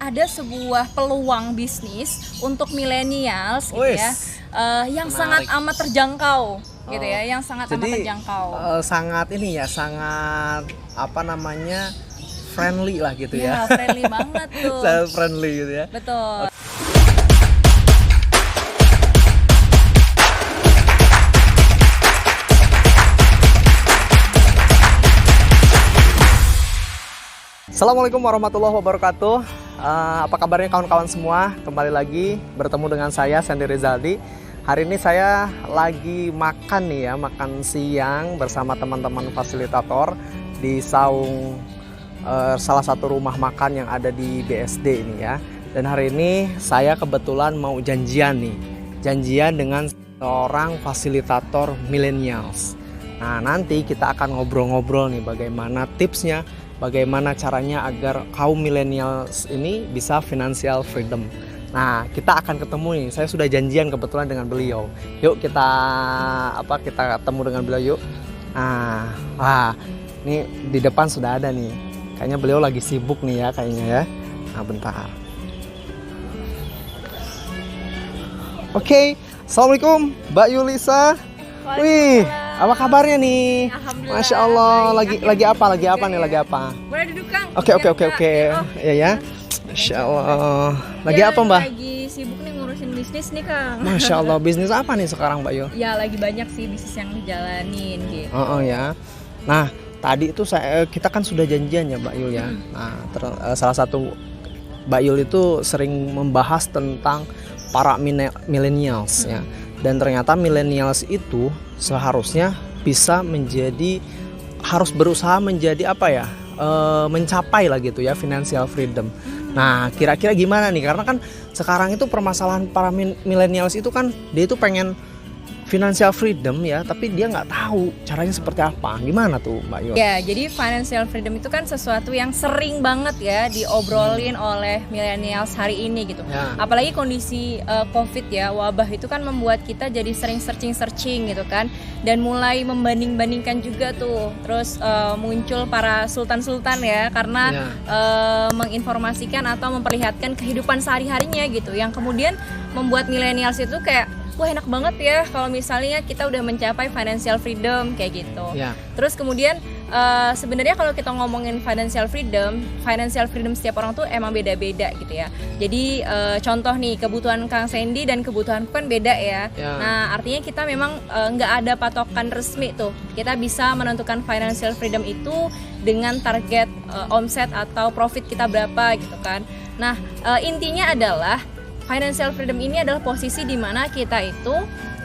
ada sebuah peluang bisnis untuk millennials gitu ya, yang sangat amat terjangkau gitu ya, yang sangat amat terjangkau. Sangat ini ya, sangat apa namanya, friendly lah gitu ya. Friendly banget tuh. Sangat friendly gitu ya. Betul. Assalamualaikum warahmatullahi wabarakatuh. Apa kabarnya kawan-kawan semua? Kembali lagi bertemu dengan saya Sandy Rizaldi. Hari ini saya lagi makan nih ya, makan siang bersama teman-teman fasilitator di saung salah satu rumah makan yang ada di BSD ini ya. Dan hari ini saya kebetulan mau janjian dengan seorang fasilitator millennials. Nah, nanti kita akan ngobrol-ngobrol nih bagaimana tipsnya, bagaimana caranya agar kaum millennials ini bisa financial freedom. Nah, kita akan ketemu nih. Saya sudah janjian kebetulan dengan beliau. Yuk kita ketemu dengan beliau yuk. Nah, ini di depan sudah ada nih. Kayaknya beliau lagi sibuk nih ya kayaknya ya. Nah, bentar. Oke, Assalamualaikum Mbak Yulisa. Wih, apa kabarnya nih? Masya Allah, lagi apa nih? Boleh duduk, Kang? Oke. Ya. Masya Allah. Lagi apa, Mbak? Lagi sibuk nih ngurusin bisnis nih, Kang. Masya Allah, bisnis apa nih sekarang, Mbak Yul? Ya, lagi banyak sih bisnis yang dijalanin gitu. Ya. Nah, tadi itu kita kan sudah janjian ya, Mbak Yul ya. Nah, salah satu Mbak Yul itu sering membahas tentang para millennials ya. Dan ternyata millennials itu seharusnya bisa harus berusaha menjadi mencapai lah gitu ya, financial freedom. Nah, kira-kira gimana nih? Karena kan sekarang itu permasalahan para millennials itu kan dia itu pengen financial freedom ya, tapi dia nggak tahu caranya seperti apa. Gimana tuh, Mbak Yul? Ya, jadi financial freedom itu kan sesuatu yang sering banget ya diobrolin oleh millennials hari ini gitu. Ya. Apalagi kondisi COVID ya, wabah itu kan membuat kita jadi sering searching gitu kan, dan mulai membanding-bandingkan juga tuh. Terus muncul para sultan-sultan ya, karena menginformasikan atau memperlihatkan kehidupan sehari-harinya gitu, yang kemudian membuat millennials itu kayak, wah enak banget ya kalau misalnya kita udah mencapai financial freedom kayak gitu. Ya. Terus kemudian sebenarnya kalau kita ngomongin financial freedom setiap orang tuh emang beda-beda gitu ya. Jadi contoh nih, kebutuhan Kang Sandy dan kebutuhanku kan beda ya. Nah, artinya kita memang nggak ada patokan resmi tuh. Kita bisa menentukan financial freedom itu dengan target omset atau profit kita berapa gitu kan. Nah, intinya adalah financial freedom ini adalah posisi di mana kita itu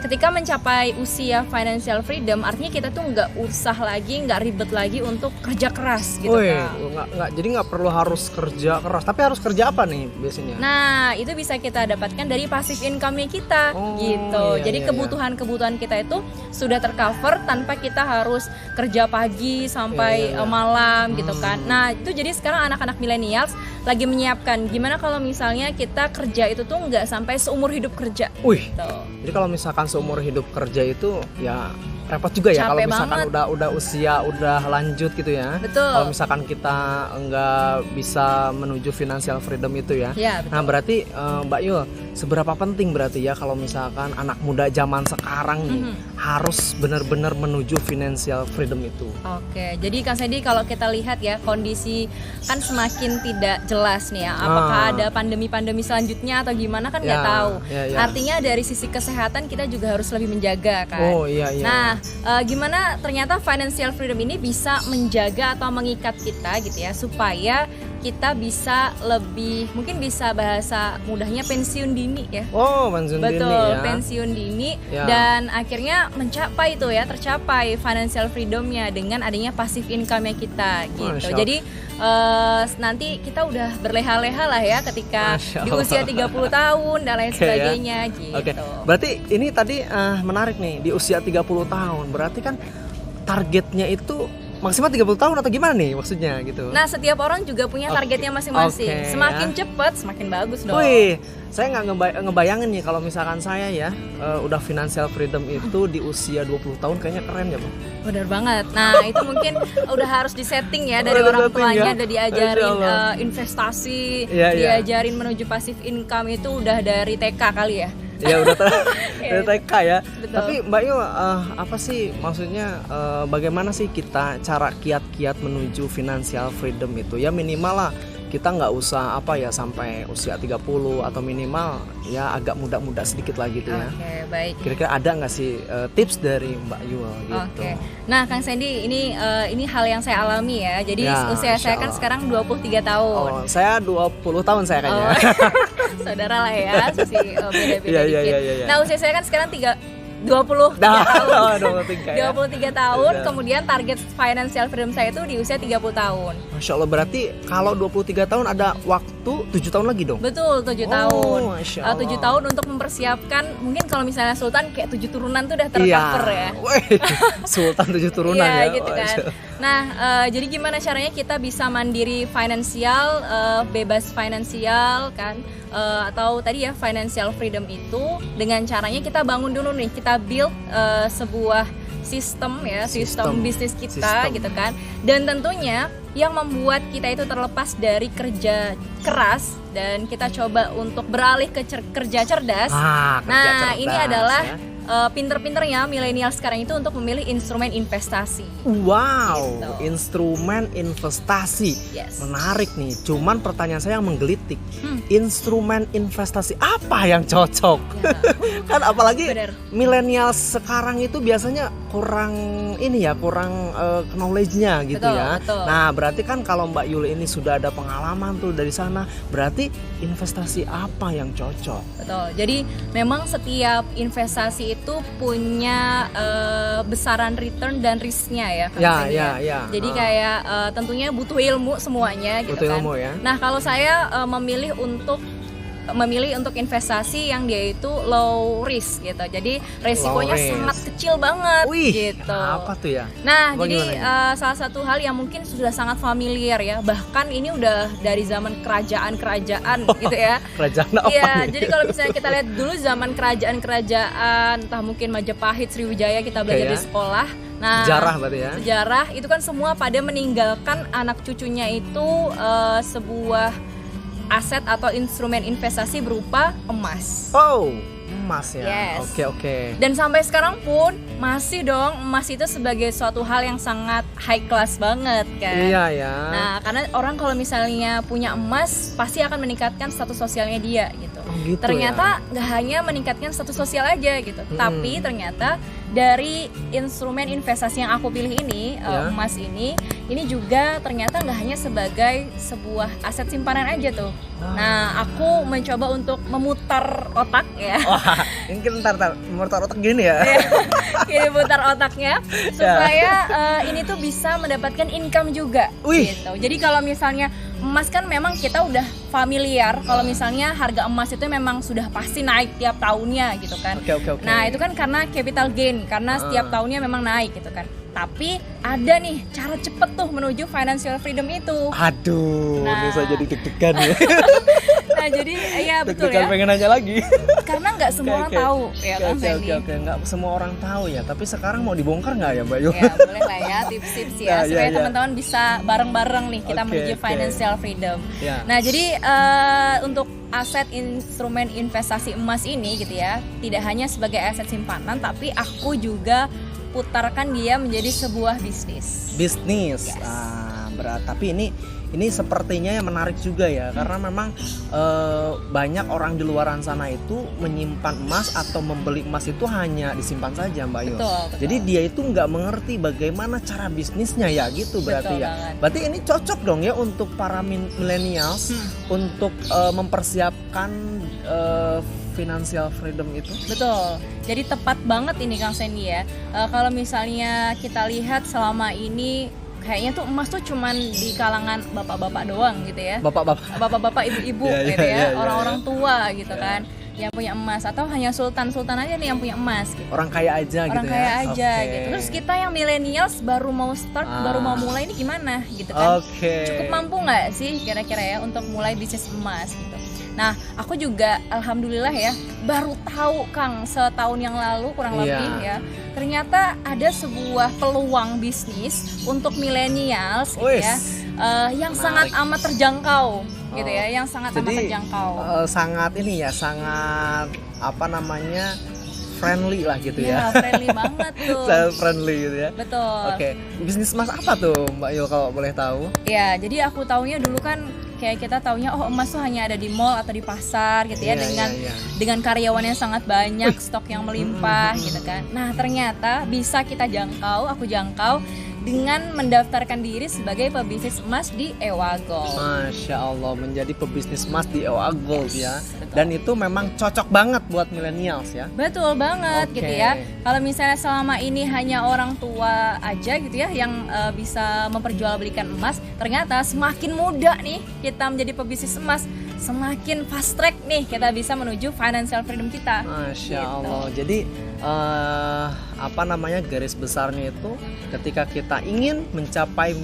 ketika mencapai usia financial freedom, artinya kita tuh nggak usah lagi, nggak ribet lagi untuk kerja keras gitu kan. Jadi nggak perlu harus kerja keras, tapi harus kerja apa nih biasanya? Nah, itu bisa kita dapatkan dari passive income-nya kita gitu. Jadi kebutuhan-kebutuhan kita itu sudah tercover tanpa kita harus kerja pagi sampai malam gitu kan. Nah, itu jadi sekarang anak-anak millennials lagi menyiapkan gimana kalau misalnya kita kerja itu tuh nggak sampai seumur hidup kerja. Gitu. Jadi kalau misalkan seumur hidup kerja itu ya repot juga ya, kalau misalkan udah usia udah lanjut gitu ya. Betul. Kalau misalkan kita nggak bisa menuju financial freedom itu ya. Ya, betul. Nah, berarti Mbak Yul, seberapa penting berarti ya kalau misalkan anak muda zaman sekarang nih harus benar-benar menuju financial freedom itu? Oke, jadi Kang Sandy, kalau kita lihat ya, kondisi kan semakin tidak jelas nih ya. Apakah ada pandemi-pandemi selanjutnya atau gimana kan nggak tahu. Artinya dari sisi kesehatan kita juga harus lebih menjaga kan. Nah, gimana ternyata financial freedom ini bisa menjaga atau mengikat kita gitu ya, supaya kita bisa lebih, mungkin bisa bahasa mudahnya pensiun dini ya. Pensiun dini ya. Pensiun dini dan akhirnya tercapai financial freedomnya dengan adanya passive income-nya kita gitu. Jadi nanti kita udah berleha-leha lah ya ketika di usia 30 tahun dan lain sebagainya gitu. Berarti ini tadi menarik nih, di usia 30 tahun. Berarti kan targetnya itu maksimal 30 tahun atau gimana nih maksudnya gitu? Nah, setiap orang juga punya targetnya masing-masing. Semakin cepat, semakin bagus dong. Wih, saya nggak ngebayangin nih kalau misalkan saya ya udah financial freedom itu di usia 20 tahun kayaknya keren ya, Bang. Bener banget. Nah, itu mungkin udah harus disetting ya dari orang tuanya, udah diajarin investasi, diajarin menuju passive income itu udah dari TK kali ya. Ya udah dari TK ya. Betul. Tapi Mbak Yu, apa sih maksudnya bagaimana sih kita cara kiat-kiat menuju financial freedom itu? Ya minimal lah kita nggak usah sampai usia 30 atau minimal ya agak muda-muda sedikit lagi gitu ya. Oke, baik. Kira-kira ada nggak sih tips dari Mbak Yul gitu? Oke. Nah, Kang Sandy, ini hal yang saya alami ya. Jadi usia saya kan sekarang 23 tahun. Oh, saya 20 tahun saya kayaknya. Saudara lah ya, beda-beda dikit. Iya. Nah, usia saya kan sekarang 23 tahun. 23 tahun, kemudian target financial freedom saya itu di usia 30 tahun. Masya Allah, berarti kalau 23 tahun ada waktu 7 tahun lagi dong? Betul, 7 tahun. 7 tahun untuk mempersiapkan, mungkin kalau misalnya Sultan kayak 7 turunan tuh udah tercover ya. Sultan 7 turunan ya. Gitu kan. Nah, jadi gimana caranya kita bisa mandiri finansial, bebas finansial kan? Atau tadi ya financial freedom itu dengan caranya kita bangun dulu nih, kita build sebuah sistem bisnis kita gitu kan. Dan tentunya yang membuat kita itu terlepas dari kerja keras dan kita coba untuk beralih ke kerja cerdas. Nah, ini adalah pinter-pinternya milenial sekarang itu untuk memilih instrumen investasi. Wow, gitu. Instrumen investasi. Yes. Menarik nih. Cuman pertanyaan saya yang menggelitik. Instrumen investasi apa yang cocok? Ya. Kan apalagi milenial sekarang itu biasanya kurang knowledge-nya gitu ya. Betul. Nah, berarti kan kalau Mbak Yuli ini sudah ada pengalaman tuh dari sana, berarti investasi apa yang cocok? Betul. Jadi memang setiap investasi itu punya besaran return dan risknya ya, Kang Sandy. Jadi kayak tentunya butuh ilmu semuanya gitu kan. Ilmu, ya. Nah, kalau saya memilih untuk investasi yang dia itu low risk gitu. Jadi resikonya sangat kecil banget. Gitu. Apa tuh ya? Nah, jadi salah satu hal yang mungkin sudah sangat familiar ya. Bahkan ini udah dari zaman kerajaan-kerajaan gitu ya. Kerajaan apa? Iya, jadi kalau misalnya kita lihat dulu zaman kerajaan-kerajaan, entah mungkin Majapahit, Sriwijaya kita belajar di sekolah. Nah, sejarah berarti ya. Sejarah itu kan semua pada meninggalkan anak cucunya itu sebuah aset atau instrumen investasi berupa emas. Oh, emas ya. Yes. Oke. Dan sampai sekarang pun masih dong, emas itu sebagai suatu hal yang sangat high class banget kan. Iya ya. Nah, karena orang kalau misalnya punya emas pasti akan meningkatkan status sosialnya dia gitu. Gitu ternyata nggak hanya meningkatkan status sosial aja gitu, tapi ternyata dari instrumen investasi yang aku pilih ini, emas ini juga ternyata nggak hanya sebagai sebuah aset simpanan aja tuh. Nah, aku mencoba untuk memutar otak ya. Wah, ini ntar memutar otak gini ya. Ini putar otaknya supaya ini tuh bisa mendapatkan income juga. Gitu. Jadi kalau misalnya emas kan memang kita udah familiar kalau misalnya harga emas itu memang sudah pasti naik tiap tahunnya gitu kan. Oke. Nah, itu kan karena capital gain, karena setiap tahunnya memang naik gitu kan. Tapi ada nih cara cepet tuh menuju financial freedom itu. Aduh, ini saya jadi deg-degan ya. Nah, jadi ya betul ya. Pengen nanya lagi. Karena nggak semua orang tahu ya kan Sandy. Oke, nggak semua orang tahu ya. Tapi sekarang mau dibongkar nggak ya, Mbak Yu? Ya boleh lah ya, tips-tips ya supaya teman-teman bisa bareng-bareng nih kita menuju financial freedom. Nah, jadi untuk aset instrumen investasi emas ini gitu ya, tidak hanya sebagai aset simpanan, tapi aku juga putarkan dia menjadi sebuah bisnis. Yes. Tapi ini sepertinya yang menarik juga ya, karena memang banyak orang di luaran sana itu menyimpan emas atau membeli emas itu hanya disimpan saja, Mbak Yu. Betul. Jadi dia itu nggak mengerti bagaimana cara bisnisnya ya gitu berarti ya. Banget. Berarti ini cocok dong ya untuk para millennials untuk mempersiapkan financial freedom itu. Betul. Jadi tepat banget ini Kang Sandy ya. Kalau misalnya kita lihat selama ini kayaknya tuh emas tuh cuman di kalangan bapak-bapak doang gitu ya. Bapak-bapak, ibu-ibu gitu ya, orang-orang tua gitu kan. yang punya emas, atau hanya sultan-sultan aja nih yang punya emas gitu. Orang kaya aja Orang gitu kaya ya. aja Oke. gitu. Terus kita yang millennials baru mau start, baru mau mulai ini gimana gitu kan. Cukup mampu nggak sih kira-kira ya untuk mulai bisnis emas gitu. Nah, aku juga alhamdulillah ya baru tahu Kang setahun yang lalu kurang lebih ya. Ternyata ada sebuah peluang bisnis untuk millennials gitu ya. Yang sangat amat terjangkau gitu ya, yang sangat amat terjangkau. Sangat ini ya, sangat apa namanya? Friendly lah gitu ya. Friendly banget tuh. Friendly gitu ya. Betul. Oke, bisnis emas apa tuh Mbak Yul kalau boleh tahu? Ya, jadi aku taunya dulu kan kayak kita taunya emas tuh hanya ada di mall atau di pasar gitu ya, dengan karyawan yang sangat banyak, stok yang melimpah gitu kan. Nah, ternyata bisa kita jangkau, aku jangkau dengan mendaftarkan diri sebagai pebisnis emas di Ewa Gold. Masya Allah, menjadi pebisnis emas di Ewa Gold ya. Betul. Dan itu memang cocok banget buat millennials ya. Betul banget gitu ya. Kalau misalnya selama ini hanya orang tua aja gitu ya yang bisa memperjualbelikan emas, ternyata semakin muda nih kita menjadi pebisnis emas, semakin fast track nih kita bisa menuju financial freedom kita. Masya Allah. Jadi apa namanya, garis besarnya itu ketika kita ingin mencapai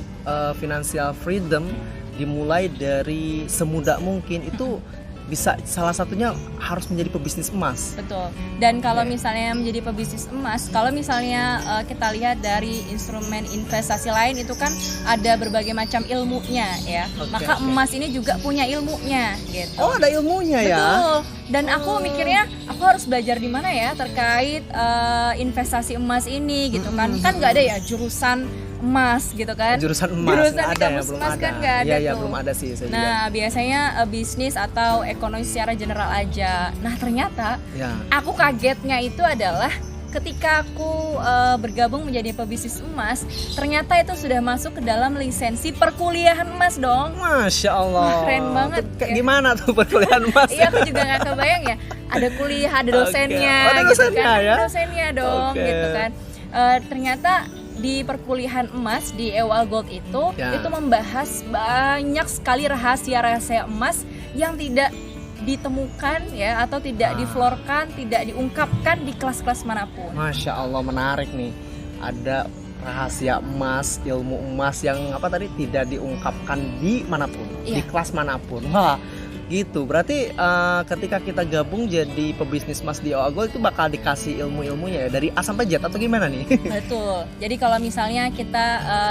financial freedom, dimulai dari semudah mungkin itu bisa, salah satunya harus menjadi pebisnis emas. Betul. Dan kalau misalnya menjadi pebisnis emas, kalau misalnya kita lihat dari instrumen investasi lain itu kan ada berbagai macam ilmunya ya. Maka emas ini juga punya ilmunya gitu. Oh, ada ilmunya ya. Betul. Dan aku mikirnya aku harus belajar di mana ya terkait investasi emas ini gitu kan. Kan nggak ada ya jurusan emas gitu kan. Jurusan emas Jurusan ada ya, belum ada. Kan nggak ada Iya, tuh. belum ada sih saya Nah, biasanya bisnis atau ekonomi secara general aja. Nah, ternyata aku kagetnya itu adalah ketika aku bergabung menjadi pebisnis emas, ternyata itu sudah masuk ke dalam lisensi perkuliahan emas dong. Masya Allah. Wah, keren banget. Gimana tuh perkuliahan emas? Iya, aku juga nggak kebayang ya. Ada kuliah, ada dosennya, Ada gitu dosennya kan. ya? Dosennya dong, gitu kan. Ternyata di perkuliahan emas di Ewa Gold itu membahas banyak sekali rahasia-rahasia emas yang tidak ditemukan ya, atau tidak diflorkan, tidak diungkapkan di kelas-kelas manapun. Masya Allah, menarik nih. Ada rahasia emas, ilmu emas yang apa tadi tidak diungkapkan di manapun, di kelas manapun. Wah, gitu. Berarti ketika kita gabung jadi pebisnis emas di Ewa Gold itu bakal dikasih ilmu-ilmunya ya dari A sampai Z atau gimana nih? Betul. Jadi kalau misalnya kita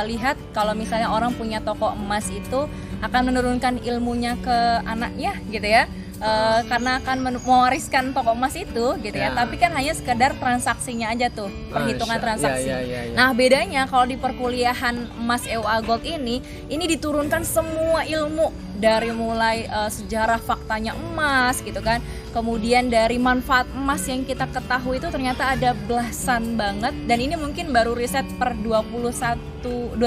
lihat, kalau misalnya orang punya toko emas itu akan menurunkan ilmunya ke anaknya gitu ya. Karena akan mewariskan toko emas itu gitu ya. Tapi kan hanya sekedar transaksinya aja tuh, perhitungan transaksi. Nah, bedanya kalau di perkuliahan emas Ewa Gold ini diturunkan semua ilmu dari mulai sejarah faktanya emas gitu kan. Kemudian dari manfaat emas yang kita ketahui itu ternyata ada belasan banget, dan ini mungkin baru riset per 2021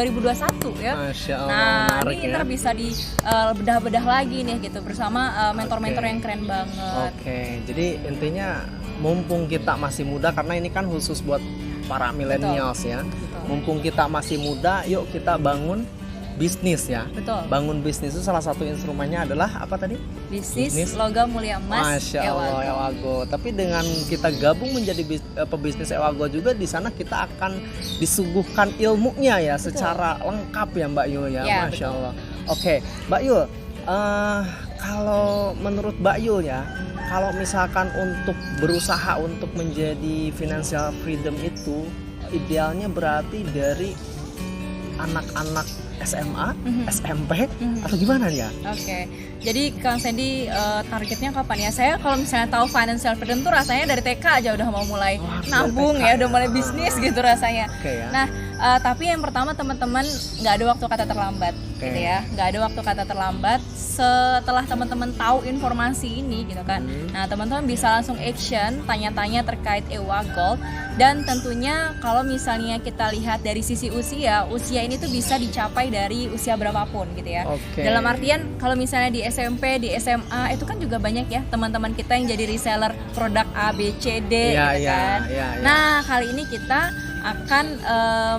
ya. Masya Allah, nah, menarik ini ntar bisa di bedah-bedah lagi nih gitu bersama mentor-mentor yang keren banget. Oke, jadi intinya mumpung kita masih muda, karena ini kan khusus buat para millennials ya. Mumpung kita masih muda, yuk kita bangun bisnis ya. Betul. Bangun bisnis itu salah satu instrumennya adalah apa tadi? Bisnis logam mulia emas. Masya Allah, Ewa Gold. Tapi dengan kita gabung menjadi pebisnis Ewa Gold juga, di sana kita akan disuguhkan ilmunya ya. Betul. Secara lengkap ya Mbak Yul ya. Masya Allah. Oke, Mbak Yul, kalau menurut Mbak Yul ya, kalau misalkan untuk berusaha untuk menjadi financial freedom itu idealnya berarti dari anak-anak SMA, SMP, atau gimana ya? Oke. Jadi Kang Sandy targetnya kapan ya? Saya kalau misalnya tahu financial freedom tuh rasanya dari TK aja udah mau mulai nabung ya, udah mulai bisnis gitu rasanya. Nah, tapi yang pertama teman-teman nggak ada waktu kata terlambat, gitu ya. Nggak ada waktu kata terlambat. Setelah teman-teman tahu informasi ini, gitu kan. Nah, teman-teman bisa langsung action, tanya-tanya terkait Ewa Gold. Dan tentunya kalau misalnya kita lihat dari sisi usia ini tuh bisa dicapai dari usia berapapun, gitu ya. Dalam artian kalau misalnya di SMP, di SMA itu kan juga banyak ya teman-teman kita yang jadi reseller produk A, B, C, D, gitu kan. Nah, kali ini kita akan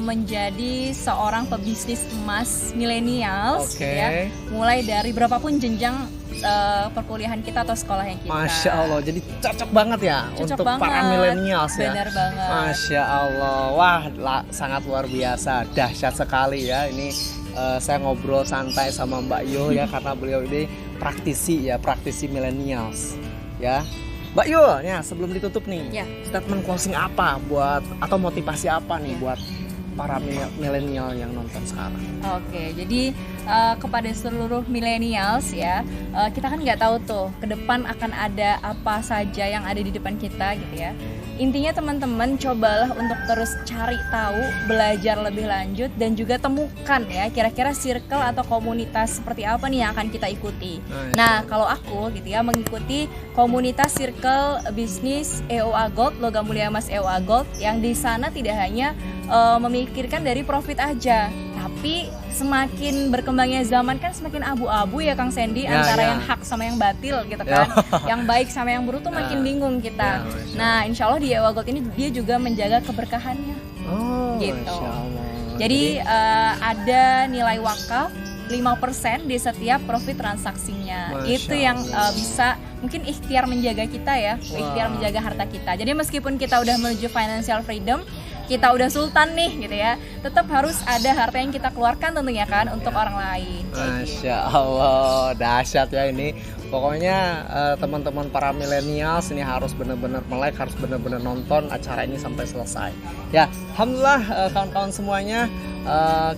menjadi seorang pebisnis emas millennials, gitu ya. Mulai dari berapapun jenjang perkuliahan kita atau sekolahnya kita. Masya Allah, jadi cocok banget ya Cocok untuk banget. para milenials ya. Benar banget. Masya Allah, wah sangat luar biasa, dahsyat sekali ya. Ini saya ngobrol santai sama Mbak Yo ya, karena beliau ini praktisi milenials ya. Mbak Yo, ya sebelum ditutup nih, Ya. statement closing apa atau motivasi apa nih buat para milenial yang nonton sekarang? Oke, jadi kepada seluruh millennials ya, kita kan nggak tahu tuh ke depan akan ada apa saja yang ada di depan kita gitu ya. Intinya teman-teman cobalah untuk terus cari tahu, belajar lebih lanjut dan juga temukan ya kira-kira circle atau komunitas seperti apa nih yang akan kita ikuti. Nah, kalau aku gitu ya mengikuti komunitas circle bisnis EOA Gold, Logam Mulia Emas EOA Gold, yang di sana tidak hanya memikirkan dari profit aja, tapi semakin berkembangnya zaman kan semakin abu-abu ya Kang Sandy, antara yang hak sama yang batil gitu kan, yang baik sama yang buruk tuh makin bingung kita. Nah, insya Allah di EOA Gold ini dia juga menjaga keberkahannya. Gitu. Masya Allah. Jadi ada nilai wakaf 5% di setiap profit transaksinya. Masya Itu yang bisa mungkin ikhtiar menjaga kita ya, ikhtiar menjaga harta kita. Jadi meskipun kita udah menuju financial freedom, kita udah sultan nih gitu ya, tetap harus ada harta yang kita keluarkan tentunya kan untuk orang lain. Masya Allah, dahsyat ya ini. Pokoknya teman-teman para milenials ini harus benar-benar melek, harus benar-benar nonton acara ini sampai selesai. Ya, alhamdulillah kawan-kawan semuanya,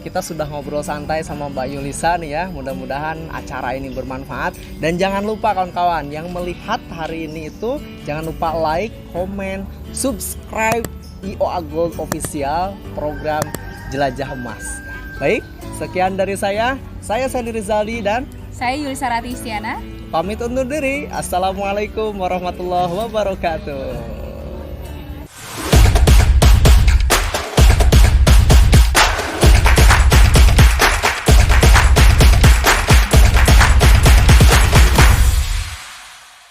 kita sudah ngobrol santai sama Mbak Yulisa nih ya. Mudah-mudahan acara ini bermanfaat, dan jangan lupa kawan-kawan yang melihat hari ini itu jangan lupa like, komen, subscribe EOA Gold Official program Jelajah Emas. Baik, sekian dari saya Sandy Rizaldi dan Saya Yulisa Rati Istiana. pamit undur diri. Assalamualaikum warahmatullahi wabarakatuh.